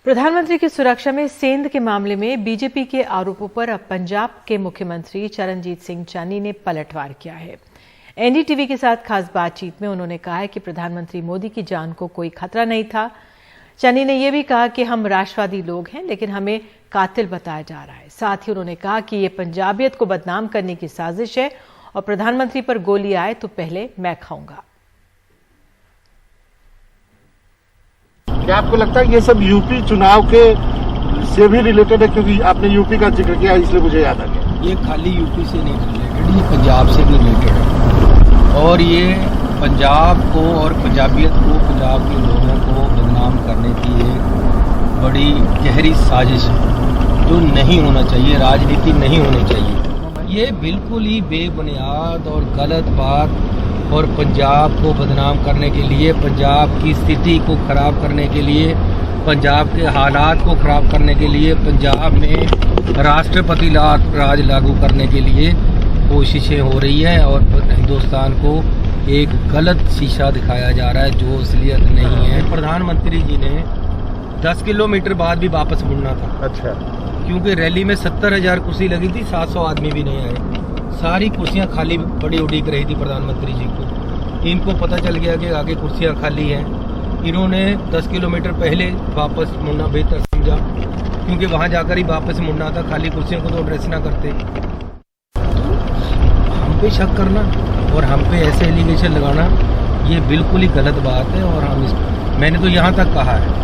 प्रधानमंत्री की सुरक्षा में सेंध के मामले में बीजेपी के आरोपों पर अब पंजाब के मुख्यमंत्री चरणजीत सिंह चन्नी ने पलटवार किया है। एनडीटीवी के साथ खास बातचीत में उन्होंने कहा है कि प्रधानमंत्री मोदी की जान को कोई खतरा नहीं था। चन्नी ने यह भी कहा कि हम राष्ट्रवादी लोग हैं, लेकिन हमें कातिल बताया जा रहा है। साथ ही उन्होंने कहा कि यह पंजाबियत को बदनाम करने की साजिश है और प्रधानमंत्री पर गोली आए तो पहले मैं खाऊंगा। क्या आपको लगता है ये सब यूपी चुनाव के से भी रिलेटेड है? क्योंकि आपने यूपी का जिक्र किया, इसलिए मुझे याद आ गया। ये खाली यूपी से नहीं रिलेटेड, ये पंजाब से भी रिलेटेड है और ये पंजाब को और पंजाबियत को, पंजाब के लोगों को बदनाम करने की एक बड़ी गहरी साजिश है जो नहीं होना चाहिए, राजनीति नहीं होनी चाहिए। ये बिल्कुल ही बेबुनियाद और गलत बात और पंजाब को बदनाम करने के लिए, पंजाब की स्थिति को खराब करने के लिए, पंजाब के हालात को खराब करने के लिए, पंजाब में राष्ट्रपति राज लागू करने के लिए कोशिशें हो रही हैं और हिंदुस्तान को एक गलत शीशा दिखाया जा रहा है जो असलियत नहीं है। प्रधानमंत्री जी ने 10 किलोमीटर बाद भी वापस मुड़ना था। अच्छा। क्योंकि रैली में 70,000 कुर्सी लगी थी, 700 आदमी भी नहीं आए, सारी कुर्सियां खाली बड़ी उड़ीक रही थी प्रधानमंत्री जी को। इनको पता चल गया कि आगे कुर्सियां खाली हैं। इन्होंने 10 किलोमीटर पहले वापस मुड़ना बेहतर समझा, क्योंकि वहां जाकर ही वापस मुड़ना था, खाली कुर्सियों को तो एड्रेस ना करते। हम पे शक करना और हम पे ऐसे एलिगेशन लगाना, ये बिल्कुल ही गलत बात है। और मैंने तो यहाँ तक कहा है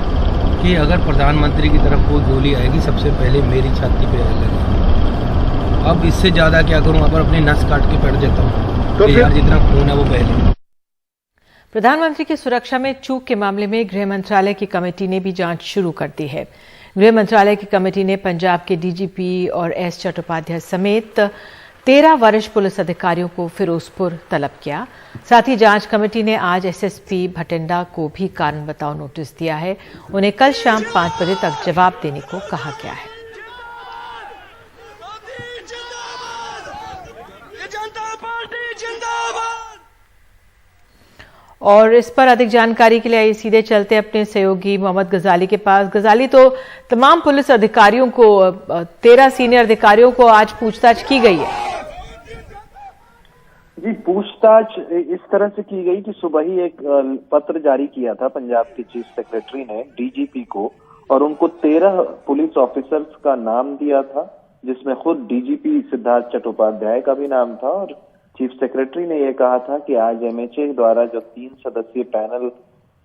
कि अगर प्रधानमंत्री की तरफ कोई गोली आएगी, सबसे पहले मेरी छाती पे लगेगी। अब इससे ज्यादा क्या करूं, अगर अपनी नस काट के बैठ जाता हूं तो यार जितना खून है वो पहले। प्रधानमंत्री की सुरक्षा में चूक के मामले में गृह मंत्रालय की कमेटी ने भी जांच शुरू कर दी है। गृह मंत्रालय की कमेटी ने पंजाब के डीजीपी और एस चट्टोपाध्याय समेत 13 वरिष्ठ पुलिस अधिकारियों को फिरोजपुर तलब किया। साथ ही जांच कमेटी ने आज एसएसपी भटिंडा को भी कारण बताओ नोटिस दिया है। उन्हें कल शाम 5 बजे तक जवाब देने को कहा गया है। और इस पर अधिक जानकारी के लिए आइए सीधे चलते अपने सहयोगी मोहम्मद गजाली के पास। गजाली, तो तमाम पुलिस अधिकारियों को, 13 सीनियर अधिकारियों को आज पूछताछ की गई है। जी, पूछताछ इस तरह से की गई कि सुबह ही एक पत्र जारी किया था पंजाब के चीफ सेक्रेटरी ने डीजीपी को, और उनको 13 पुलिस ऑफिसर्स का नाम दिया था, जिसमें खुद डीजीपी सिद्धार्थ चट्टोपाध्याय का भी नाम था। और चीफ सेक्रेटरी ने यह कहा था कि आज एमएचए द्वारा जो 3 सदस्यीय पैनल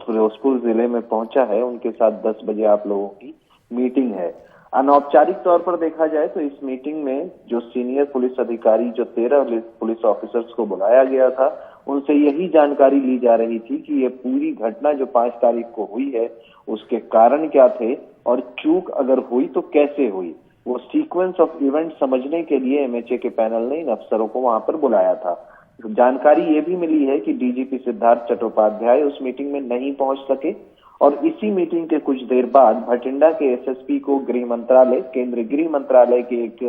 फिरोजपुर जिले में पहुंचा है, उनके साथ 10 बजे आप लोगों की मीटिंग है। अनौपचारिक तौर पर देखा जाए तो इस मीटिंग में जो सीनियर पुलिस अधिकारी, जो 13 पुलिस ऑफिसर्स को बुलाया गया था, उनसे यही जानकारी ली जा रही थी कि ये पूरी घटना जो 5 तारीख को हुई है, उसके कारण क्या थे और चूक अगर हुई तो कैसे हुई। वो सीक्वेंस ऑफ इवेंट समझने के लिए एमएचए के पैनल ने इन अफसरों को वहां पर बुलाया था। जानकारी ये भी मिली है कि डीजीपी सिद्धार्थ चट्टोपाध्याय उस मीटिंग में नहीं पहुंच सके, और इसी मीटिंग के कुछ देर बाद भटिंडा के एसएसपी को गृह मंत्रालय, केंद्रीय गृह मंत्रालय के एक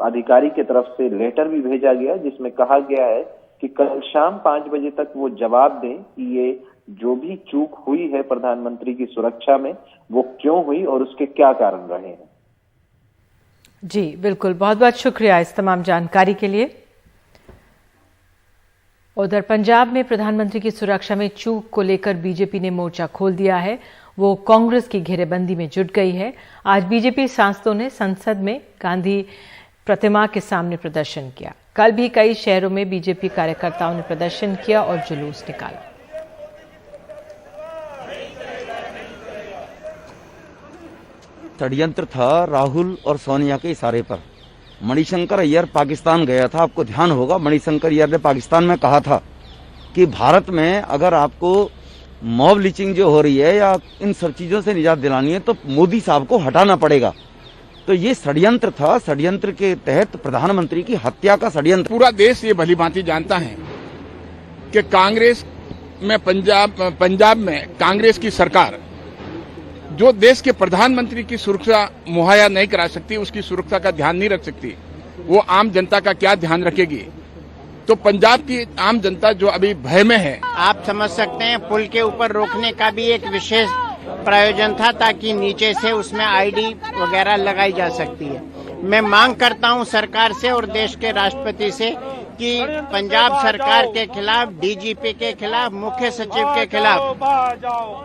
अधिकारी की तरफ से लेटर भी भेजा गया, जिसमें कहा गया है कि कल शाम 5 बजे तक वो जवाब दें कि ये जो भी चूक हुई है प्रधानमंत्री की सुरक्षा में, वो क्यों हुई और उसके क्या कारण रहे हैं। जी बिल्कुल, बहुत बहुत शुक्रिया इस तमाम जानकारी के लिए। उधर पंजाब में प्रधानमंत्री की सुरक्षा में चूक को लेकर बीजेपी ने मोर्चा खोल दिया है। वो कांग्रेस की घेरेबंदी में जुट गई है। आज बीजेपी सांसदों ने संसद में गांधी प्रतिमा के सामने प्रदर्शन किया। कल भी कई शहरों में बीजेपी कार्यकर्ताओं ने प्रदर्शन किया और जुलूस निकाला। षड्यंत्र था राहुल और सोनिया के इशारे पर। मणिशंकर अय्यर पाकिस्तान गया था, आपको ध्यान होगा। मणिशंकर अय्यर ने पाकिस्तान में कहा था कि भारत में अगर आपको मॉब लिंचिंग जो हो रही है या इन सब चीजों से निजात दिलानी है तो मोदी साहब को हटाना पड़ेगा। तो ये षड्यंत्र था, षड्यंत्र के तहत प्रधानमंत्री की हत्या का षड्यंत्र। पूरा देश ये भलीभांति जानता है कि कांग्रेस में पंजाब में कांग्रेस की सरकार जो देश के प्रधानमंत्री की सुरक्षा मुहैया नहीं करा सकती, उसकी सुरक्षा का ध्यान नहीं रख सकती, वो आम जनता का क्या ध्यान रखेगी। तो पंजाब की आम जनता जो अभी भय में है, आप समझ सकते हैं पुल के ऊपर रोकने का भी एक विशेष प्रायोजन था ताकि नीचे से उसमें आईडी वगैरह लगाई जा सकती है। मैं मांग करता हूं सरकार से और देश के राष्ट्रपति से कि पंजाब सरकार के खिलाफ, डीजीपी के खिलाफ, मुख्य सचिव के खिलाफ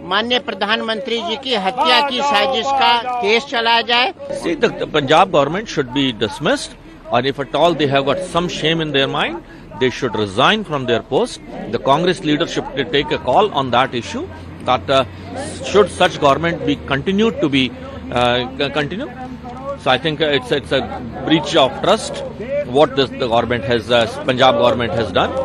माननीय प्रधानमंत्री जी की हत्या की साजिश का केस चलाया जाए। See, the Punjab government should be dismissed, or if at all they have got some shame in their mind, they should resign from their post. The Congress leadership should take a call on that issue. That should such government be continued to be continue. So I think it's a breach of trust what the government has Punjab government has done.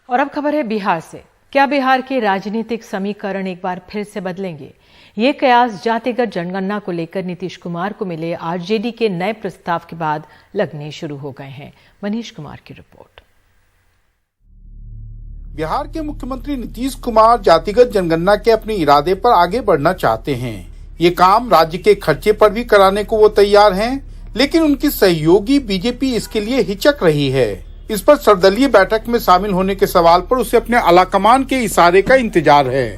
और अब खबर है बिहार से। क्या बिहार के राजनीतिक समीकरण एक बार फिर से बदलेंगे? ये कयास जातिगत जनगणना को लेकर नीतीश कुमार को मिले आरजेडी के नए प्रस्ताव के बाद लगने शुरू हो गए हैं। मनीष कुमार की रिपोर्ट। बिहार के मुख्यमंत्री नीतीश कुमार जातिगत जनगणना के अपने इरादे पर आगे बढ़ना चाहते हैं। ये काम राज्य के खर्चे पर भी कराने को वो तैयार हैं, लेकिन उनकी सहयोगी बीजेपी इसके लिए हिचक रही है। इस पर सर्वदलीय बैठक में शामिल होने के सवाल पर उसे अपने आलाकमान के इशारे का इंतजार है।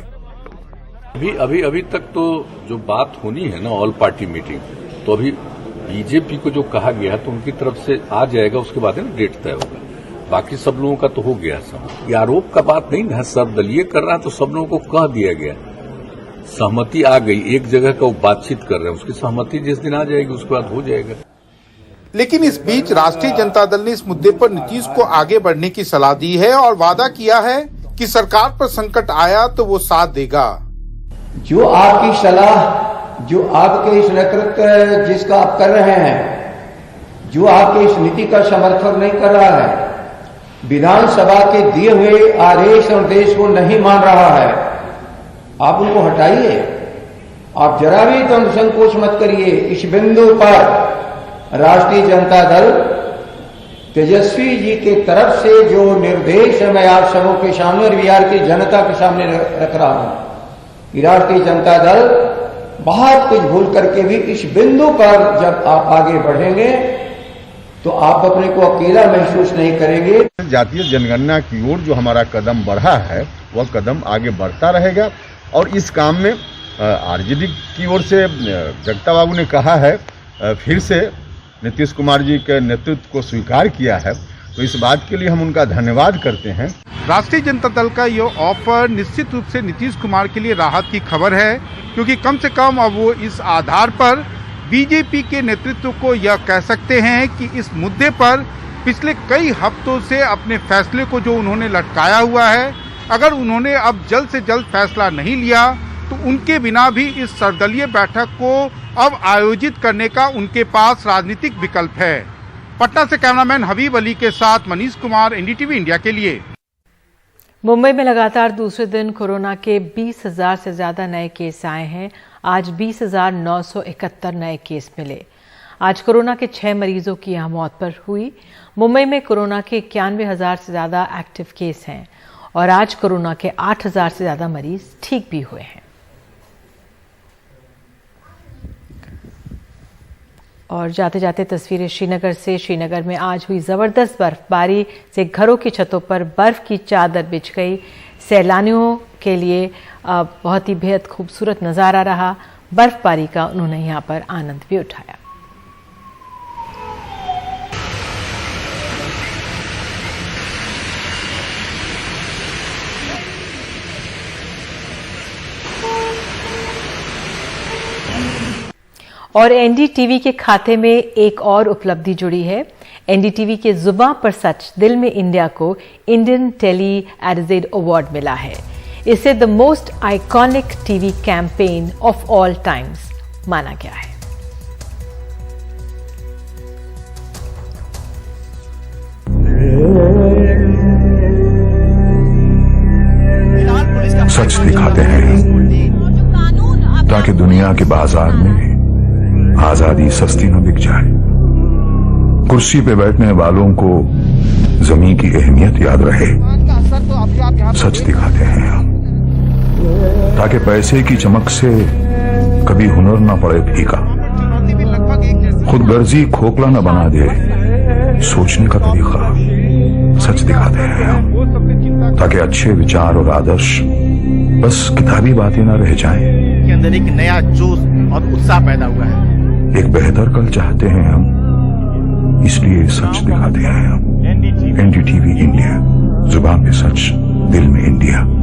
अभी तक तो जो बात होनी है ना ऑल पार्टी मीटिंग, तो अभी बीजेपी को जो कहा गया तो उनकी तरफ से आ जाएगा, उसके बाद है ना डेट तय होगा। बाकी सब लोगों का तो हो गया सब। ये आरोप का बात नहीं है, सर्वदलीय कर रहा है तो सब लोगों को कह दिया गया, सहमति आ गई। एक जगह का वो बातचीत कर रहे हैं, उसकी सहमति जिस दिन आ जाएगी उसके बाद हो जाएगा। लेकिन इस बीच राष्ट्रीय जनता दल ने इस मुद्दे पर नीतीश को आगे बढ़ने की सलाह दी है और वादा किया है कि सरकार पर संकट आया तो वो साथ देगा। जो आपकी सलाह, जो आपके इस नेतृत्व जिसका आप कर रहे हैं, जो आपके इस नीति का समर्थन नहीं कर रहा है, विधानसभा के दिए हुए आदेश और निर्देश को नहीं मान रहा है, आप उनको हटाइए। आप जरा भी तो संकोच मत करिए। इस बिंदु पर राष्ट्रीय जनता दल तेजस्वी जी के तरफ से जो निर्देश मैं आप सबों के सामने और बिहार की जनता के सामने रख रहा हूं, राष्ट्रीय जनता दल बहुत कुछ भूल करके भी इस बिंदु पर जब आप आगे बढ़ेंगे तो आप अपने को अकेला महसूस नहीं करेंगे। जातीय जनगणना की ओर जो हमारा कदम बढ़ा है वह कदम आगे बढ़ता रहेगा और इस काम में आरजेडी की ओर से जगता बाबू ने कहा है, फिर से नीतीश कुमार जी के नेतृत्व को स्वीकार किया है, तो इस बात के लिए हम उनका धन्यवाद करते हैं। राष्ट्रीय जनता दल का यह ऑफर निश्चित रूप से नीतीश कुमार के लिए राहत की खबर है, क्योंकि कम से कम अब वो इस आधार पर बीजेपी के नेतृत्व को यह कह सकते हैं कि इस मुद्दे पर पिछले कई हफ्तों से अपने फैसले को जो उन्होंने लटकाया हुआ है, अगर उन्होंने अब जल्द से जल्द फैसला नहीं लिया तो उनके बिना भी इस सर्वदलीय बैठक को अब आयोजित करने का उनके पास राजनीतिक विकल्प है। पटना से कैमरामैन हबीब अली के साथ मनीष कुमार, एनडीटीवी इंडिया के लिए। मुंबई में लगातार दूसरे दिन कोरोना के 20,000 से ज्यादा नए केस आए हैं। आज 20,971 नए केस मिले। आज कोरोना के 6 मरीजों की यहां मौत पर हुई। मुंबई में कोरोना के 91,000 से ज्यादा एक्टिव केस हैं और आज कोरोना के 8,000 से ज्यादा मरीज ठीक भी हुए हैं। और जाते जाते तस्वीरें श्रीनगर से। श्रीनगर में आज हुई जबरदस्त बर्फबारी से घरों की छतों पर बर्फ की चादर बिछ गई। सैलानियों के लिए बहुत ही बेहद खूबसूरत नजारा रहा। बर्फबारी का उन्होंने यहां पर आनंद भी उठाया। और एनडीटीवी के खाते में एक और उपलब्धि जुड़ी है। एनडीटीवी के जुबां पर सच दिल में इंडिया को इंडियन टेली एडजेड अवार्ड मिला है। इसे the most iconic TV campaign of all times माना गया है। सच दिखाते हैं ताकि दुनिया के बाजार में आजादी सस्ती न बिक जाए। कुर्सी पे बैठने वालों को जमीन की अहमियत याद रहे। सच दिखाते हैं हम ताकि पैसे की चमक से कभी हुनर न पड़े फीका, खुदगर्जी खोखला न बना दे सोचने का तरीका। सच दिखाते हैं हम ताकि अच्छे विचार और आदर्श बस किताबी बातें ना रह जाएं। के अंदर एक नया जोश और उत्साह पैदा हुआ है। एक बेहतर कल चाहते हैं हम, इसलिए सच दिखाते हैं हम। NDTV इंडिया, जुबान पे सच, दिल में इंडिया।